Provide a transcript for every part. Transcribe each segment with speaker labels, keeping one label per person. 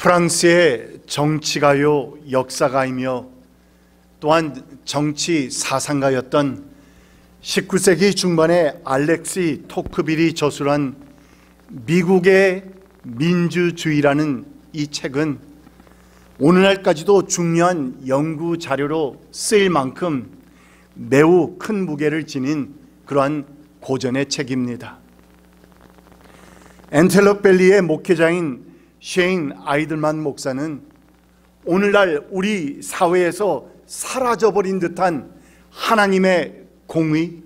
Speaker 1: 프랑스의 정치가요 역사가이며 또한 정치 사상가였던 19세기 중반의 알렉시 토크빌이 저술한 미국의 민주주의라는 이 책은 오늘날까지도 중요한 연구 자료로 쓰일 만큼 매우 큰 무게를 지닌 그러한 고전의 책입니다. 앤텔럭밸리의 목회자인 셰인 아이들만 목사는 오늘날 우리 사회에서 사라져버린 듯한 하나님의 공의,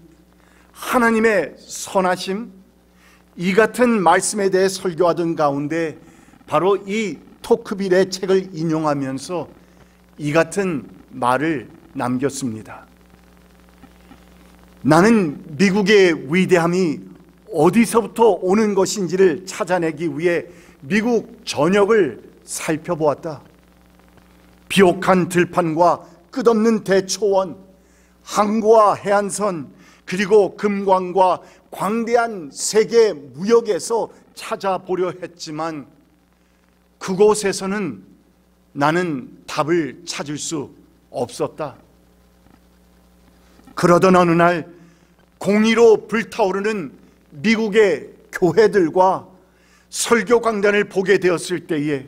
Speaker 1: 하나님의 선하심, 이 같은 말씀에 대해 설교하던 가운데 바로 이 토크빌의 책을 인용하면서 이 같은 말을 남겼습니다. 나는 미국의 위대함이 어디서부터 오는 것인지를 찾아내기 위해 미국 전역을 살펴보았다. 비옥한 들판과 끝없는 대초원, 항구와 해안선, 그리고 금광과 광대한 세계 무역에서 찾아보려 했지만 그곳에서는 나는 답을 찾을 수 없었다. 그러던 어느 날 공의로 불타오르는 미국의 교회들과 설교 강단을 보게 되었을 때에,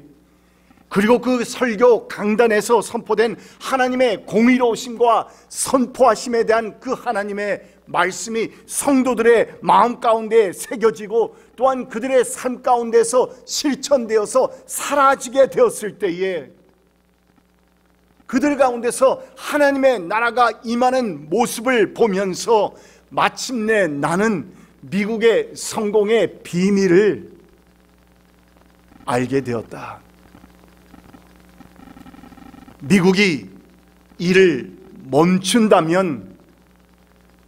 Speaker 1: 그리고 그 설교 강단에서 선포된 하나님의 공의로우심과 선포하심에 대한 그 하나님의 말씀이 성도들의 마음 가운데 새겨지고 또한 그들의 삶 가운데서 실천되어서 사라지게 되었을 때에 그들 가운데서 하나님의 나라가 임하는 모습을 보면서 마침내 나는 미국의 성공의 비밀을 알게 되었다. 미국이 이를 멈춘다면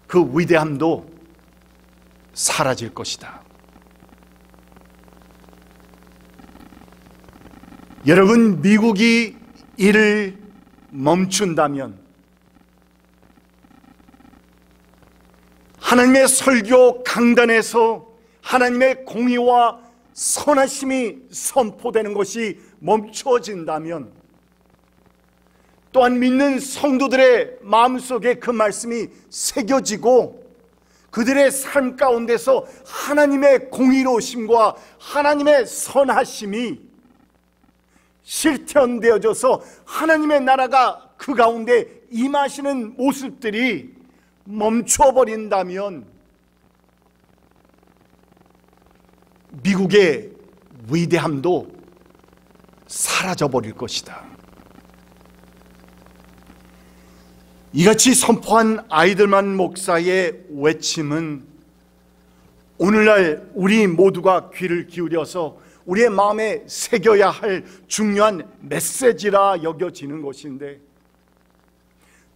Speaker 1: 그 위대함도 사라질 것이다. 여러분, 미국이 이를 멈춘다면 하나님의 설교 강단에서 하나님의 공의와 선하심이 선포되는 것이 멈춰진다면, 또한 믿는 성도들의 마음속에 그 말씀이 새겨지고 그들의 삶 가운데서 하나님의 공의로우심과 하나님의 선하심이 실현되어져서 하나님의 나라가 그 가운데 임하시는 모습들이 멈춰버린다면 미국의 위대함도 사라져버릴 것이다. 이같이 선포한 아이들만 목사의 외침은 오늘날 우리 모두가 귀를 기울여서 우리의 마음에 새겨야 할 중요한 메시지라 여겨지는 것인데,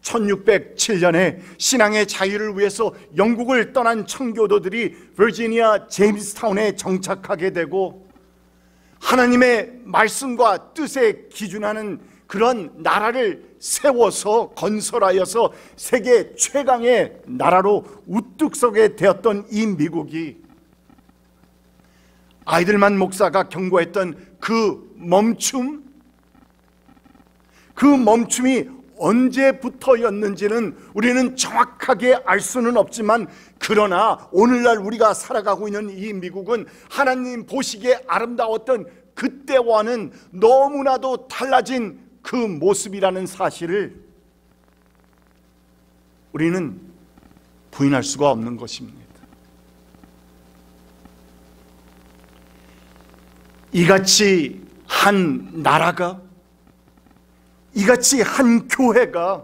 Speaker 1: 1607년에 신앙의 자유를 위해서 영국을 떠난 청교도들이 버지니아 제임스타운에 정착하게 되고 하나님의 말씀과 뜻에 기준하는 그런 나라를 세워서 건설하여서 세계 최강의 나라로 우뚝 서게 되었던 이 미국이 아이들만 목사가 경고했던 그 멈춤이 언제부터였는지는 우리는 정확하게 알 수는 없지만, 그러나 오늘날 우리가 살아가고 있는 이 미국은 하나님 보시기에 아름다웠던 그때와는 너무나도 달라진 그 모습이라는 사실을 우리는 부인할 수가 없는 것입니다. 이같이 한 나라가, 이같이 한 교회가,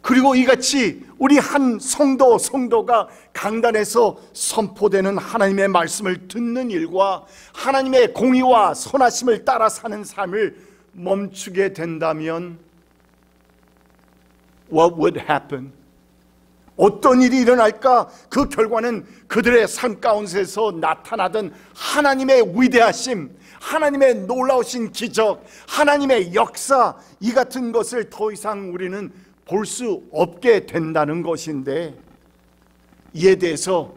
Speaker 1: 그리고 이같이 우리 한 성도가 강단에서 선포되는 하나님의 말씀을 듣는 일과 하나님의 공의와 선하심을 따라 사는 삶을 멈추게 된다면 What would happen? 어떤 일이 일어날까? 그 결과는 그들의 삶 가운데서 나타나던 하나님의 위대하심, 하나님의 놀라우신 기적, 하나님의 역사, 이 같은 것을 더 이상 우리는 볼 수 없게 된다는 것인데, 이에 대해서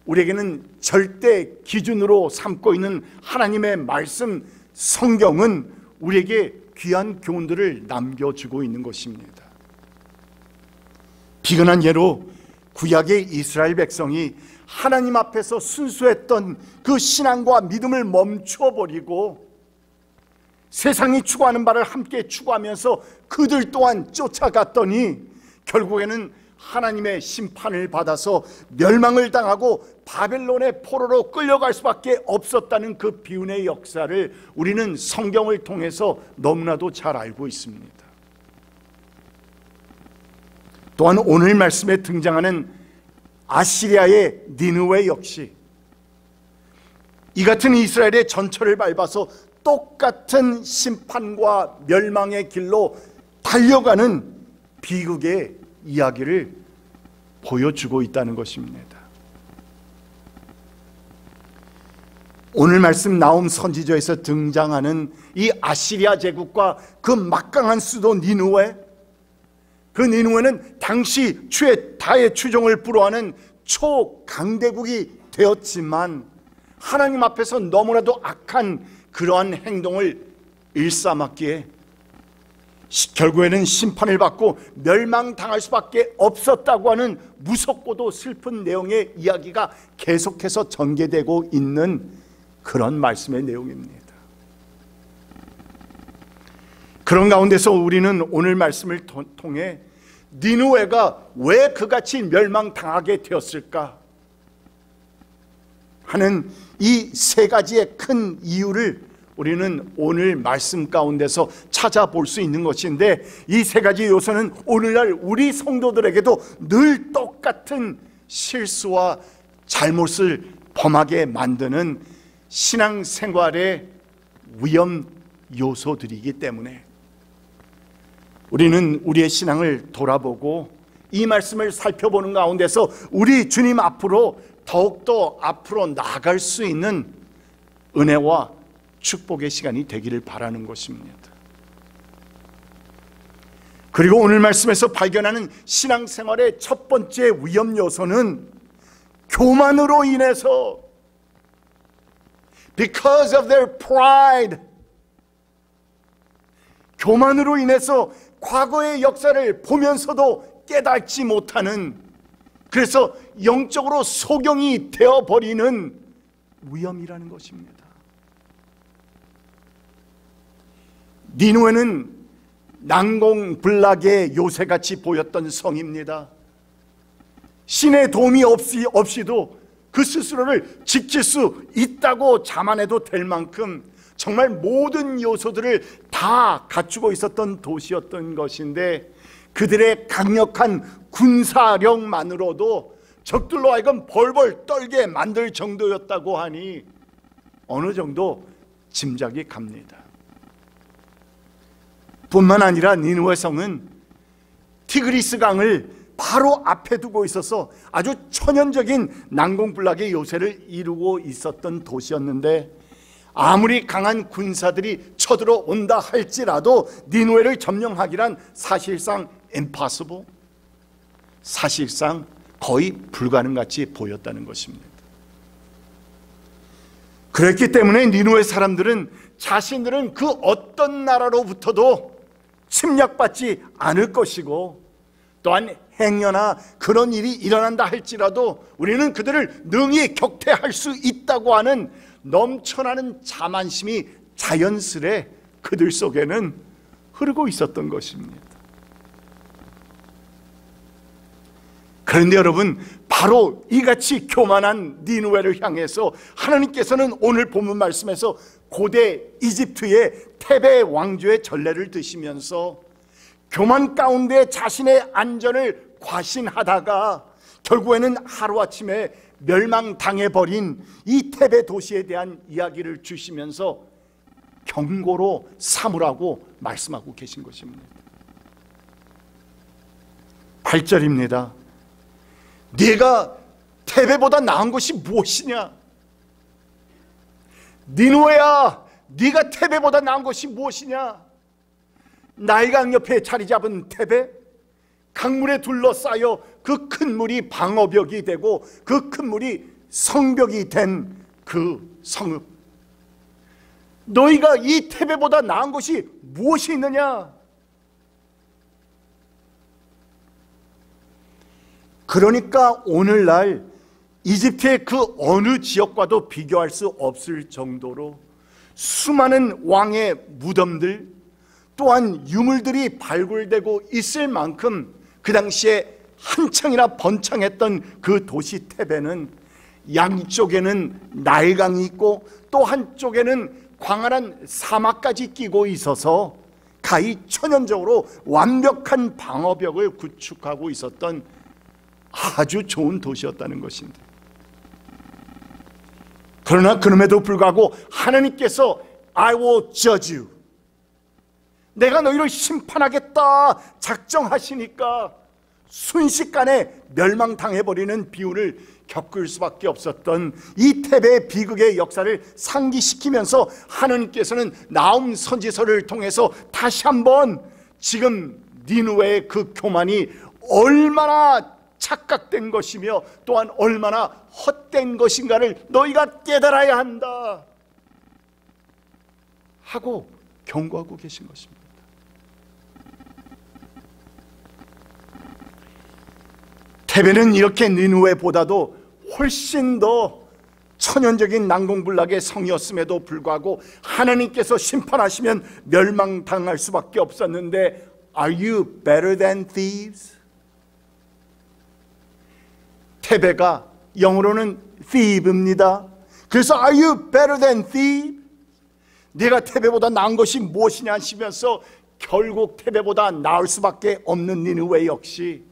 Speaker 1: 우리에게는 절대 기준으로 삼고 있는 하나님의 말씀 성경은 우리에게 귀한 교훈들을 남겨주고 있는 것입니다. 비근한 예로 구약의 이스라엘 백성이 하나님 앞에서 순수했던 그 신앙과 믿음을 멈춰버리고 세상이 추구하는 바를 함께 추구하면서 그들 또한 쫓아갔더니 결국에는 하나님의 심판을 받아서 멸망을 당하고 바벨론의 포로로 끌려갈 수밖에 없었다는 그 비운의 역사를 우리는 성경을 통해서 너무나도 잘 알고 있습니다. 또한 오늘 말씀에 등장하는 아시리아의 니느웨 역시 이 같은 이스라엘의 전철을 밟아서 똑같은 심판과 멸망의 길로 달려가는 비극의 이야기를 보여주고 있다는 것입니다. 오늘 말씀 나움 선지서에서 등장하는 이 아시리아 제국과 그 막강한 수도 니느웨, 그 니느웨는 당시 다의 추종을 불허하는 초강대국이 되었지만 하나님 앞에서 너무나도 악한 그러한 행동을 일삼았기에 결국에는 심판을 받고 멸망당할 수밖에 없었다고 하는 무섭고도 슬픈 내용의 이야기가 계속해서 전개되고 있는 그런 말씀의 내용입니다. 그런 가운데서 우리는 오늘 말씀을 통해 니느웨가 왜 그같이 멸망당하게 되었을까 하는 이 세 가지의 큰 이유를 우리는 오늘 말씀 가운데서 찾아볼 수 있는 것인데, 이 세 가지 요소는 오늘날 우리 성도들에게도 늘 똑같은 실수와 잘못을 범하게 만드는 신앙생활의 위험 요소들이기 때문에 우리는 우리의 신앙을 돌아보고 이 말씀을 살펴보는 가운데서 우리 주님 앞으로 더욱더 앞으로 나아갈 수 있는 은혜와 축복의 시간이 되기를 바라는 것입니다. 그리고 오늘 말씀에서 발견하는 신앙생활의 첫 번째 위험 요소는 교만으로 인해서, because of their pride, 교만으로 인해서 과거의 역사를 보면서도 깨닫지 못하는, 그래서 영적으로 소경이 되어버리는 위험이라는 것입니다. 니느웨는 난공불락의 요새같이 보였던 성입니다. 신의 도움이 없이도 그 스스로를 지킬 수 있다고 자만해도 될 만큼 정말 모든 요소들을 다 갖추고 있었던 도시였던 것인데, 그들의 강력한 군사력만으로도 적들로 하여금 벌벌 떨게 만들 정도였다고 하니 어느 정도 짐작이 갑니다. 뿐만 아니라 니느웨 성은 티그리스 강을 바로 앞에 두고 있어서 아주 천연적인 난공불락의 요새를 이루고 있었던 도시였는데, 아무리 강한 군사들이 쳐들어온다 할지라도 니느웨를 점령하기란 사실상 impossible, 사실상 거의 불가능같이 보였다는 것입니다. 그랬기 때문에 니느웨 사람들은 자신들은 그 어떤 나라로부터도 침략받지 않을 것이고, 또한 행여나 그런 일이 일어난다 할지라도 우리는 그들을 능히 격퇴할 수 있다고 하는 넘쳐나는 자만심이 자연스레 그들 속에는 흐르고 있었던 것입니다. 그런데 여러분, 바로 이같이 교만한 니느웨를 향해서 하나님께서는 오늘 본문 말씀에서 고대 이집트의 테베 왕조의 전례를 드시면서 교만 가운데 자신의 안전을 과신하다가 결국에는 하루아침에 멸망당해버린 이 테베 도시에 대한 이야기를 주시면서 경고로 삼으라고 말씀하고 계신 것입니다. 8절입니다. 네가 테베보다 나은 것이 무엇이냐? 니느웨야, 네가 테베보다 나은 것이 무엇이냐? 나일강 옆에 자리 잡은 테베, 강물에 둘러싸여 그 큰 물이 방어벽이 되고 그 큰 물이 성벽이 된 그 성읍, 너희가 이 테베보다 나은 것이 무엇이 있느냐? 그러니까 오늘날 이집트의 그 어느 지역과도 비교할 수 없을 정도로 수많은 왕의 무덤들, 또한 유물들이 발굴되고 있을 만큼 그 당시에 한창이나 번창했던 그 도시 테베는 양쪽에는 나일강이 있고 또 한쪽에는 광활한 사막까지 끼고 있어서 가히 천연적으로 완벽한 방어벽을 구축하고 있었던 아주 좋은 도시였다는 것인데, 그러나 그럼에도 불구하고 하나님께서 I will judge you, 내가 너희를 심판하겠다 작정하시니까 순식간에 멸망당해버리는 비운을 겪을 수밖에 없었던 이 테베의 비극의 역사를 상기시키면서 하나님께서는 나훔 선지서를 통해서 다시 한번 지금 니느웨의 그 교만이 얼마나 착각된 것이며 또한 얼마나 헛된 것인가를 너희가 깨달아야 한다 하고 경고하고 계신 것입니다. 테베는 이렇게 니느웨보다도 훨씬 더 천연적인 난공불락의 성이었음에도 불구하고 하나님께서 심판하시면 멸망당할 수밖에 없었는데, Are you better than thieves? 테베가 영어로는 thief입니다. 그래서 Are you better than thieves? 네가 테베보다 나은 것이 무엇이냐 하시면서 결국 테베보다 나을 수밖에 없는 니느웨 역시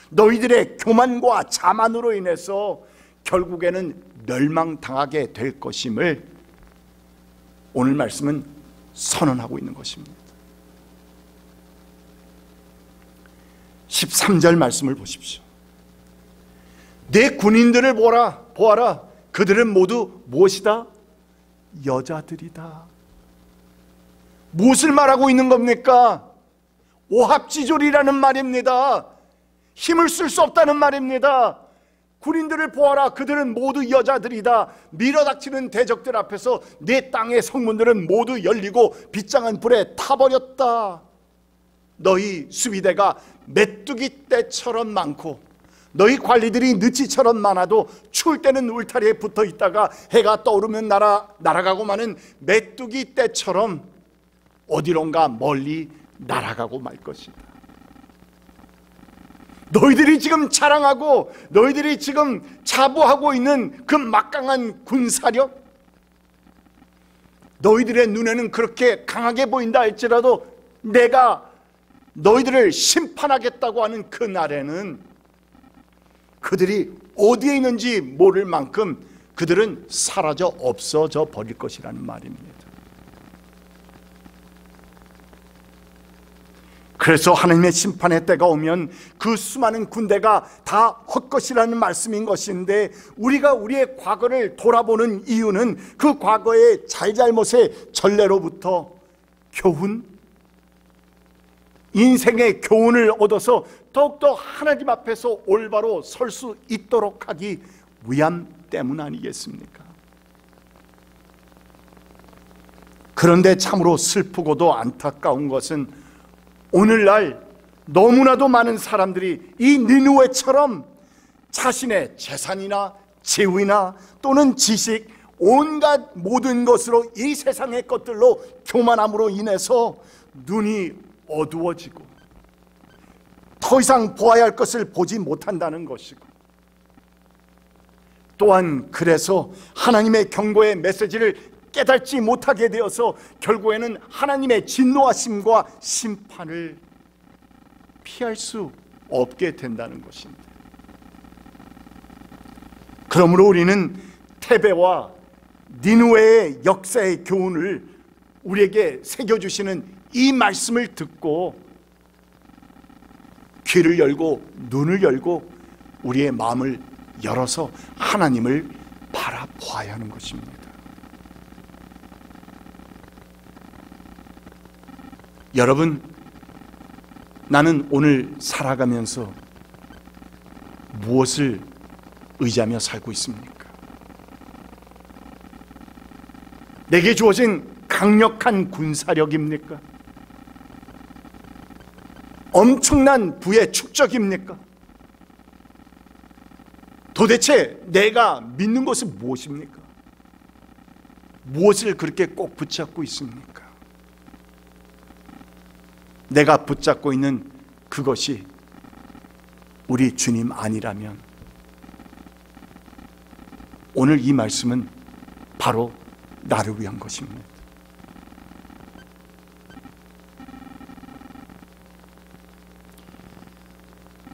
Speaker 1: 너희들의 교만과 자만으로 인해서 결국에는 멸망당하게 될 것임을 오늘 말씀은 선언하고 있는 것입니다. 13절 말씀을 보십시오. 내 군인들을 보아라. 그들은 모두 무엇이다? 여자들이다. 무엇을 말하고 있는 겁니까? 오합지졸이라는 말입니다. 힘을 쓸 수 없다는 말입니다. 군인들을 보아라. 그들은 모두 여자들이다. 밀어닥치는 대적들 앞에서 내 땅의 성문들은 모두 열리고 빗장한 불에 타버렸다. 너희 수비대가 메뚜기 떼처럼 많고 너희 관리들이 느치처럼 많아도 추울 때는 울타리에 붙어 있다가 해가 떠오르면 날아가고 마는 메뚜기 떼처럼 어디론가 멀리 날아가고 말 것이다. 너희들이 지금 자랑하고 너희들이 지금 자부하고 있는 그 막강한 군사력, 너희들의 눈에는 그렇게 강하게 보인다 할지라도 내가 너희들을 심판하겠다고 하는 그 날에는 그들이 어디에 있는지 모를 만큼 그들은 사라져 없어져 버릴 것이라는 말입니다. 그래서 하나님의 심판의 때가 오면 그 수많은 군대가 다 헛것이라는 말씀인 것인데, 우리가 우리의 과거를 돌아보는 이유는 그 과거의 잘잘못의 전례로부터 교훈, 인생의 교훈을 얻어서 더욱더 하나님 앞에서 올바로 설 수 있도록 하기 위함 때문 아니겠습니까? 그런데 참으로 슬프고도 안타까운 것은 오늘날 너무나도 많은 사람들이 이 니느웨처럼 자신의 재산이나 지위나 또는 지식, 온갖 모든 것으로 이 세상의 것들로 교만함으로 인해서 눈이 어두워지고 더 이상 보아야 할 것을 보지 못한다는 것이고, 또한 그래서 하나님의 경고의 메시지를 깨닫지 못하게 되어서 결국에는 하나님의 진노하심과 심판을 피할 수 없게 된다는 것입니다. 그러므로 우리는 테베와 니느웨의 역사의 교훈을 우리에게 새겨주시는 이 말씀을 듣고 귀를 열고 눈을 열고 우리의 마음을 열어서 하나님을 바라보아야 하는 것입니다. 여러분, 나는 오늘 살아가면서 무엇을 의지하며 살고 있습니까? 내게 주어진 강력한 군사력입니까? 엄청난 부의 축적입니까? 도대체 내가 믿는 것은 무엇입니까? 무엇을 그렇게 꼭 붙잡고 있습니까? 내가 붙잡고 있는 그것이 우리 주님 아니라면 오늘 이 말씀은 바로 나를 위한 것입니다.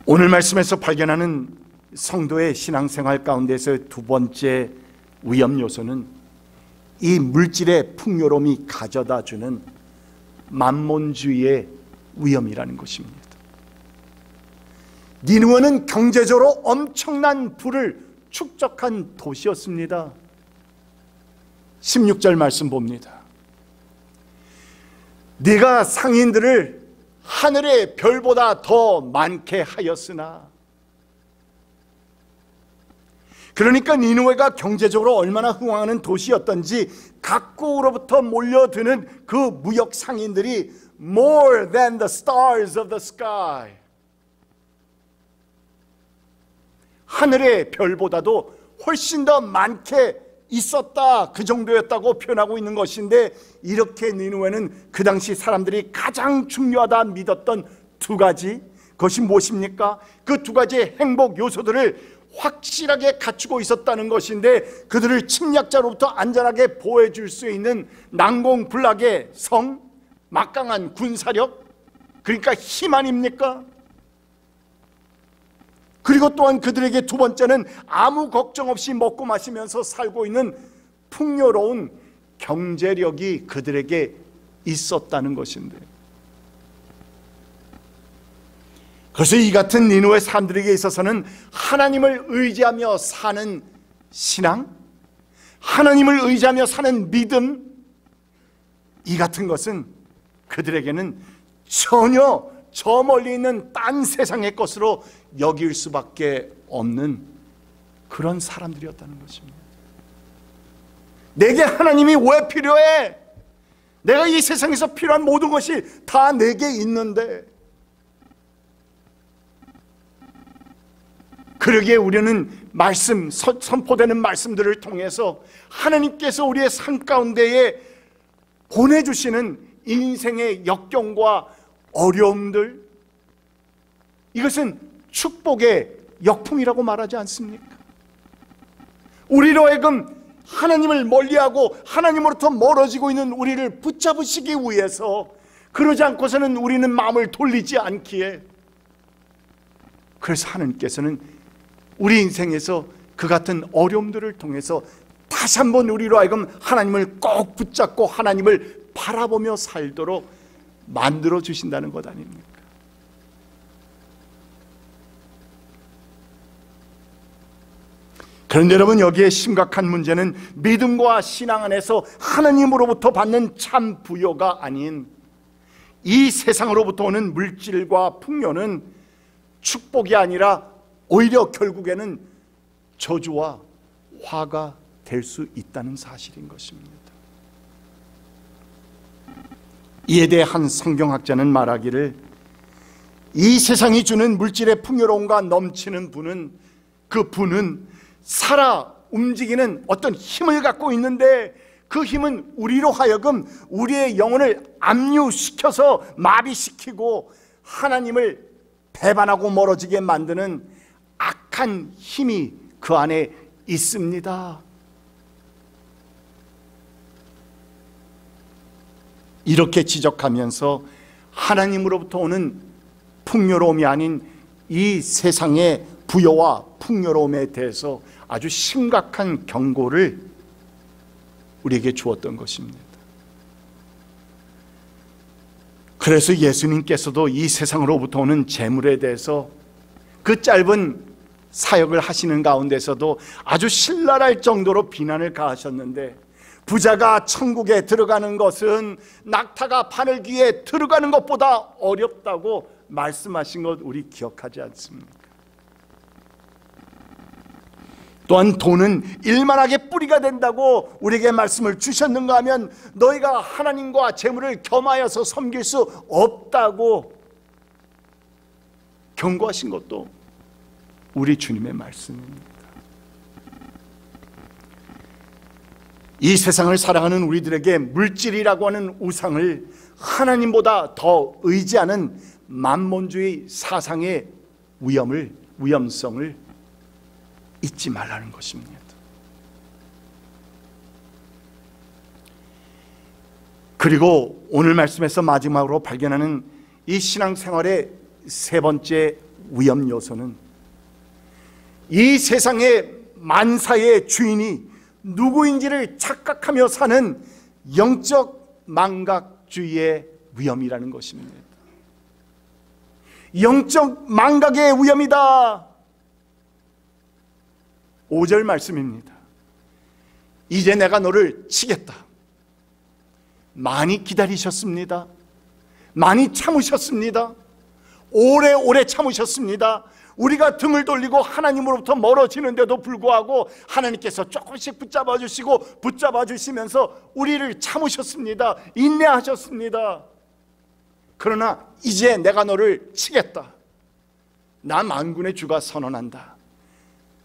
Speaker 1: 오늘 말씀에서 발견하는 성도의 신앙생활 가운데서의 두 번째 위험 요소는 이 물질의 풍요로움이 가져다주는 만몬주의의 위험이라는 것입니다. 니느웨는 경제적으로 엄청난 부를 축적한 도시였습니다. 16절 말씀 봅니다. 네가 상인들을 하늘의 별보다 더 많게 하였으나, 그러니까 니느웨가 경제적으로 얼마나 흥황하는 도시였던지 각국으로부터 몰려드는 그 무역 상인들이 more than the stars of the sky, 하늘의 별보다도 훨씬 더 많게 있었다, 그 정도였다고 표현하고 있는 것인데, 이렇게 니느웨는 그 당시 사람들이 가장 중요하다 믿었던 두 가지, 그것이 무엇입니까? 그 두 가지의 행복 요소들을 확실하게 갖추고 있었다는 것인데, 그들을 침략자로부터 안전하게 보호해줄 수 있는 난공불락의 성, 막강한 군사력, 그러니까 힘 아닙니까? 그리고 또한 그들에게 두 번째는 아무 걱정 없이 먹고 마시면서 살고 있는 풍요로운 경제력이 그들에게 있었다는 것인데, 그래서 이 같은 니느웨 사람들에게 있어서는 하나님을 의지하며 사는 신앙, 하나님을 의지하며 사는 믿음, 이 같은 것은 그들에게는 전혀 저 멀리 있는 딴 세상의 것으로 여길 수밖에 없는 그런 사람들이었다는 것입니다. 내게 하나님이 왜 필요해? 내가 이 세상에서 필요한 모든 것이 다 내게 있는데. 그러기에 우리는 말씀, 선포되는 말씀들을 통해서 하나님께서 우리의 삶 가운데에 보내주시는 인생의 역경과 어려움들, 이것은 축복의 역풍이라고 말하지 않습니까? 우리로 하여금 하나님을 멀리하고 하나님으로부터 멀어지고 있는 우리를 붙잡으시기 위해서, 그러지 않고서는 우리는 마음을 돌리지 않기에, 그래서 하나님께서는 우리 인생에서 그 같은 어려움들을 통해서 다시 한번 우리로 하여금 하나님을 꼭 붙잡고 하나님을 바라보며 살도록 만들어 주신다는 것 아닙니까? 그런데 여러분, 여기에 심각한 문제는 믿음과 신앙 안에서 하나님으로부터 받는 참 부요가 아닌 이 세상으로부터 오는 물질과 풍요는 축복이 아니라 오히려 결국에는 저주와 화가 될 수 있다는 사실인 것입니다. 이에 대해 한 성경학자는 말하기를, 이 세상이 주는 물질의 풍요로움과 넘치는 부는, 그 부는 살아 움직이는 어떤 힘을 갖고 있는데, 그 힘은 우리로 하여금 우리의 영혼을 압류시켜서 마비시키고 하나님을 배반하고 멀어지게 만드는 악한 힘이 그 안에 있습니다. 이렇게 지적하면서 하나님으로부터 오는 풍요로움이 아닌 이 세상의 부요와 풍요로움에 대해서 아주 심각한 경고를 우리에게 주었던 것입니다. 그래서 예수님께서도 이 세상으로부터 오는 재물에 대해서 그 짧은 사역을 하시는 가운데서도 아주 신랄할 정도로 비난을 가하셨는데, 부자가 천국에 들어가는 것은 낙타가 바늘 귀에 들어가는 것보다 어렵다고 말씀하신 것 우리 기억하지 않습니까? 또한 돈은 일만하게 뿌리가 된다고 우리에게 말씀을 주셨는가 하면 너희가 하나님과 재물을 겸하여서 섬길 수 없다고 경고하신 것도 우리 주님의 말씀입니다. 이 세상을 사랑하는 우리들에게 물질이라고 하는 우상을 하나님보다 더 의지하는 만몬주의 사상의 위험성을 잊지 말라는 것입니다. 그리고 오늘 말씀에서 마지막으로 발견하는 이 신앙생활의 세 번째 위험 요소는 이 세상의 만사의 주인이 누구인지를 착각하며 사는 영적 망각주의의 위험이라는 것입니다. 영적 망각의 위험이다. 5절 말씀입니다. 이제 내가 너를 치겠다. 많이 기다리셨습니다. 많이 참으셨습니다. 오래오래 참으셨습니다. 우리가 등을 돌리고 하나님으로부터 멀어지는데도 불구하고 하나님께서 조금씩 붙잡아 주시고 붙잡아 주시면서 우리를 참으셨습니다. 인내하셨습니다. 그러나 이제 내가 너를 치겠다. 나 만군의 주가 선언한다.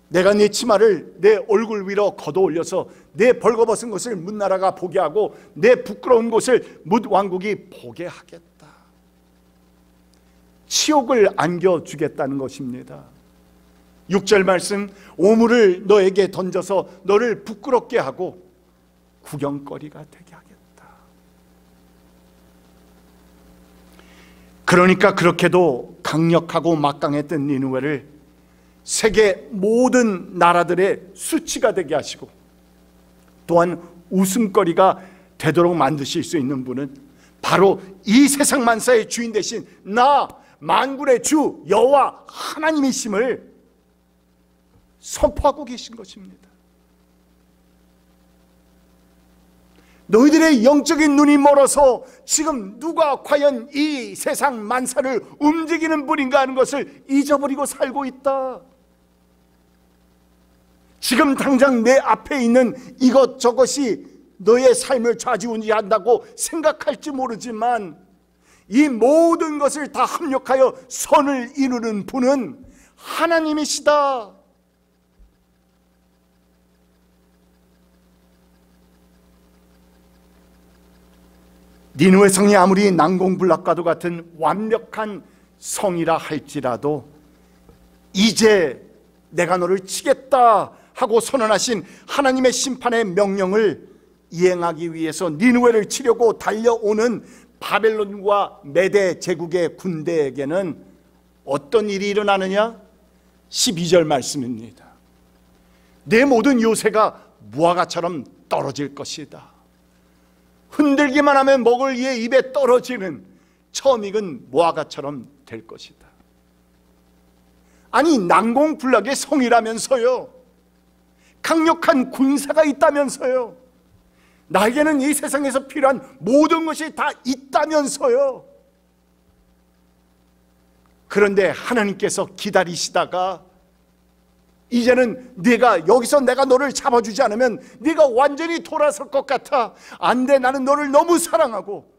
Speaker 1: 내가 네 치마를 내 얼굴 위로 걷어 올려서 내 벌거벗은 것을 뭇나라가 보게 하고 내 부끄러운 곳을 뭇왕국이 보게 하겠다. 치욕을 안겨주겠다는 것입니다. 6절 말씀, 오물을 너에게 던져서 너를 부끄럽게 하고 구경거리가 되게 하겠다. 그러니까 그렇게도 강력하고 막강했던 니느웨를 세계 모든 나라들의 수치가 되게 하시고 또한 웃음거리가 되도록 만드실 수 있는 분은 바로 이 세상 만사의 주인 되신 나 만군의 주 여호와 하나님이심을 선포하고 계신 것입니다. 너희들의 영적인 눈이 멀어서 지금 누가 과연 이 세상 만사를 움직이는 분인가 하는 것을 잊어버리고 살고 있다. 지금 당장 내 앞에 있는 이것저것이 너의 삶을 좌지우지한다고 생각할지 모르지만 이 모든 것을 다 합력하여 선을 이루는 분은 하나님이시다. 니느웨 성이 아무리 난공불락과도 같은 완벽한 성이라 할지라도 이제 내가 너를 치겠다 하고 선언하신 하나님의 심판의 명령을 이행하기 위해서 니느웨를 치려고 달려오는 바벨론과 메대 제국의 군대에게는 어떤 일이 일어나느냐? 12절 말씀입니다. 내 모든 요새가 무화과처럼 떨어질 것이다. 흔들기만 하면 먹을 이의 입에 떨어지는 처음 익은 무화과처럼 될 것이다. 아니 난공불락의 성이라면서요. 강력한 군사가 있다면서요. 나에게는 이 세상에서 필요한 모든 것이 다 있다면서요. 그런데 하나님께서 기다리시다가 이제는 네가 여기서 내가 너를 잡아주지 않으면 네가 완전히 돌아설 것 같아. 안 돼, 나는 너를 너무 사랑하고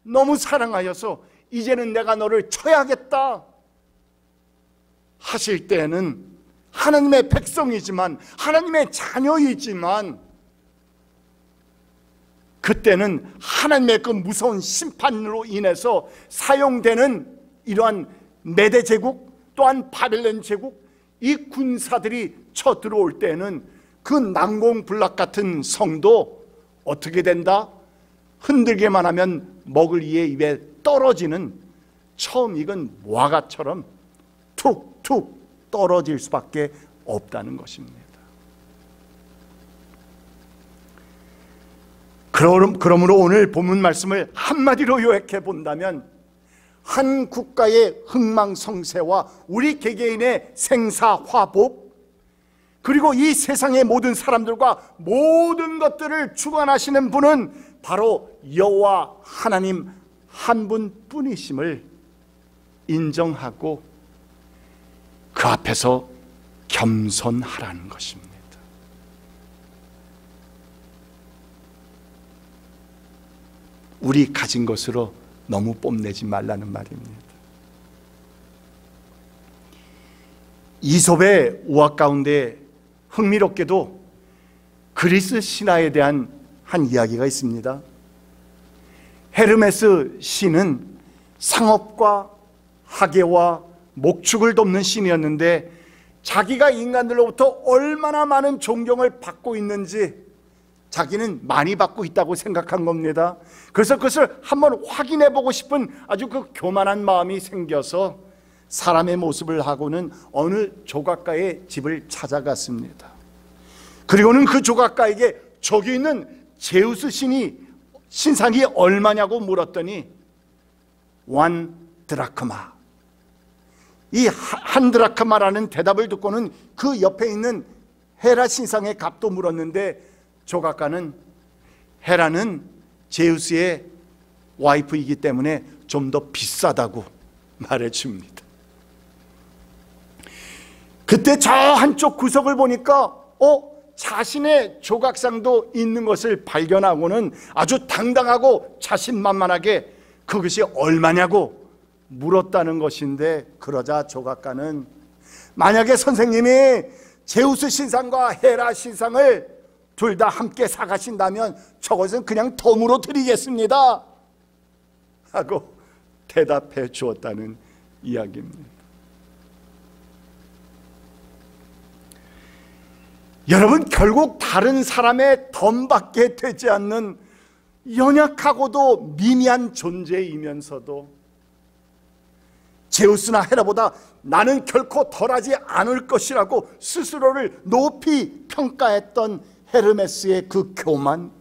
Speaker 1: 너무 사랑하여서 이제는 내가 너를 쳐야겠다 하실 때에는 하나님의 백성이지만 하나님의 자녀이지만 그때는 하나님의 그 무서운 심판으로 인해서 사용되는 이러한 메대 제국 또한 바벨론 제국 이 군사들이 쳐 들어올 때는 그 난공불락 같은 성도 어떻게 된다? 흔들기만 하면 먹을 이의 입에 떨어지는 처음 익은 무화과처럼 툭툭 떨어질 수밖에 없다는 것입니다. 그러므로 오늘 본문 말씀을 한마디로 요약해 본다면 한 국가의 흥망성쇠와 우리 개개인의 생사화복 그리고 이 세상의 모든 사람들과 모든 것들을 주관하시는 분은 바로 여호와 하나님 한 분뿐이심을 인정하고 그 앞에서 겸손하라는 것입니다. 우리 가진 것으로 너무 뽐내지 말라는 말입니다. 이솝의 우화 가운데 흥미롭게도 그리스 신화에 대한 한 이야기가 있습니다. 헤르메스 신은 상업과 학예와 목축을 돕는 신이었는데 자기가 인간들로부터 얼마나 많은 존경을 받고 있는지 자기는 많이 받고 있다고 생각한 겁니다. 그래서 그것을 한번 확인해 보고 싶은 아주 그 교만한 마음이 생겨서 사람의 모습을 하고는 어느 조각가의 집을 찾아갔습니다. 그리고는 그 조각가에게 저기 있는 제우스 신상이 얼마냐고 물었더니 1 드라크마, 이 한 드라크마라는 대답을 듣고는 그 옆에 있는 헤라 신상의 값도 물었는데 조각가는 헤라는 제우스의 와이프이기 때문에 좀 더 비싸다고 말해줍니다. 그때 저 한쪽 구석을 보니까 자신의 조각상도 있는 것을 발견하고는 아주 당당하고 자신만만하게 그것이 얼마냐고 물었다는 것인데, 그러자 조각가는 만약에 선생님이 제우스 신상과 헤라 신상을 둘 다 함께 사가신다면 저것은 그냥 덤으로 드리겠습니다 하고 대답해 주었다는 이야기입니다. 여러분, 결국 다른 사람의 덤밖에 되지 않는 연약하고도 미미한 존재이면서도 제우스나 헤라보다 나는 결코 덜하지 않을 것이라고 스스로를 높이 평가했던 헤르메스의 그 교만,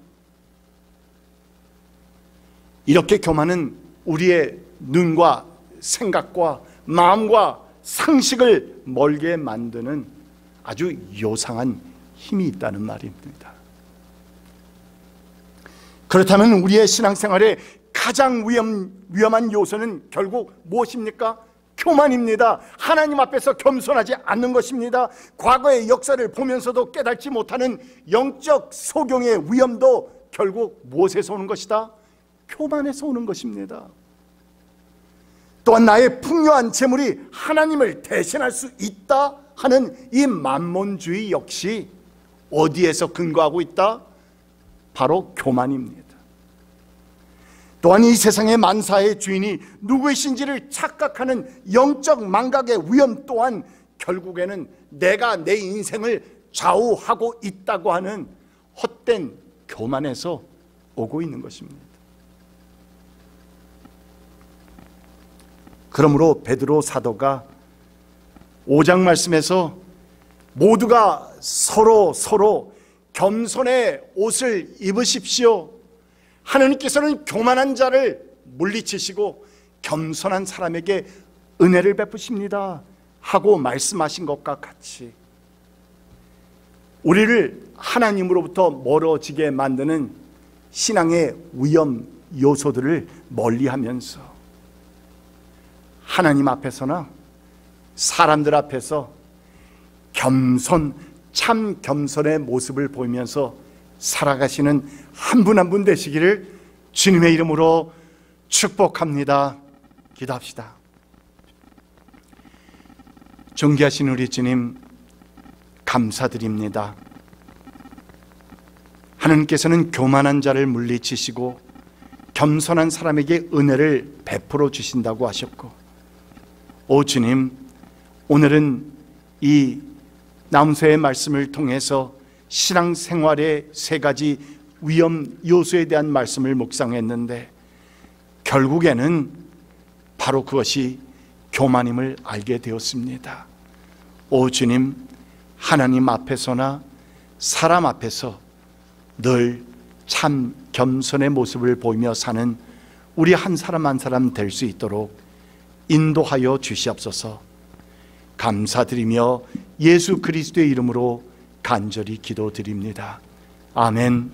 Speaker 1: 이렇게 교만은 우리의 눈과 생각과 마음과 상식을 멀게 만드는 아주 요상한 힘이 있다는 말입니다. 그렇다면 우리의 신앙생활에 가장 위험한 요소는 결국 무엇입니까? 교만입니다. 하나님 앞에서 겸손하지 않는 것입니다. 과거의 역사를 보면서도 깨닫지 못하는 영적 소경의 위험도 결국 무엇에서 오는 것이다? 교만에서 오는 것입니다. 또한 나의 풍요한 재물이 하나님을 대신할 수 있다 하는 이 만몬주의 역시 어디에서 근거하고 있다? 바로 교만입니다. 또한 이 세상의 만사의 주인이 누구이신지를 착각하는 영적 망각의 위험 또한 결국에는 내가 내 인생을 좌우하고 있다고 하는 헛된 교만에서 오고 있는 것입니다. 그러므로 베드로 사도가 5장 말씀에서 모두가 서로 겸손의 옷을 입으십시오. 하나님께서는 교만한 자를 물리치시고 겸손한 사람에게 은혜를 베푸십니다 하고 말씀하신 것과 같이 우리를 하나님으로부터 멀어지게 만드는 신앙의 위험 요소들을 멀리하면서 하나님 앞에서나 사람들 앞에서 참 겸손의 모습을 보이면서 살아가시는 한 분 한 분 되시기를 주님의 이름으로 축복합니다. 기도합시다. 존귀하신 우리 주님, 감사드립니다. 하나님께서는 교만한 자를 물리치시고 겸손한 사람에게 은혜를 베풀어 주신다고 하셨고, 오 주님, 오늘은 이 남서의 말씀을 통해서 신앙생활의 3가지 위험 요소에 대한 말씀을 묵상했는데 결국에는 바로 그것이 교만임을 알게 되었습니다. 오 주님, 하나님 앞에서나 사람 앞에서 늘 참 겸손의 모습을 보이며 사는 우리 한 사람 한 사람 될 수 있도록 인도하여 주시옵소서. 감사드리며 예수 그리스도의 이름으로 간절히 기도드립니다. 아멘.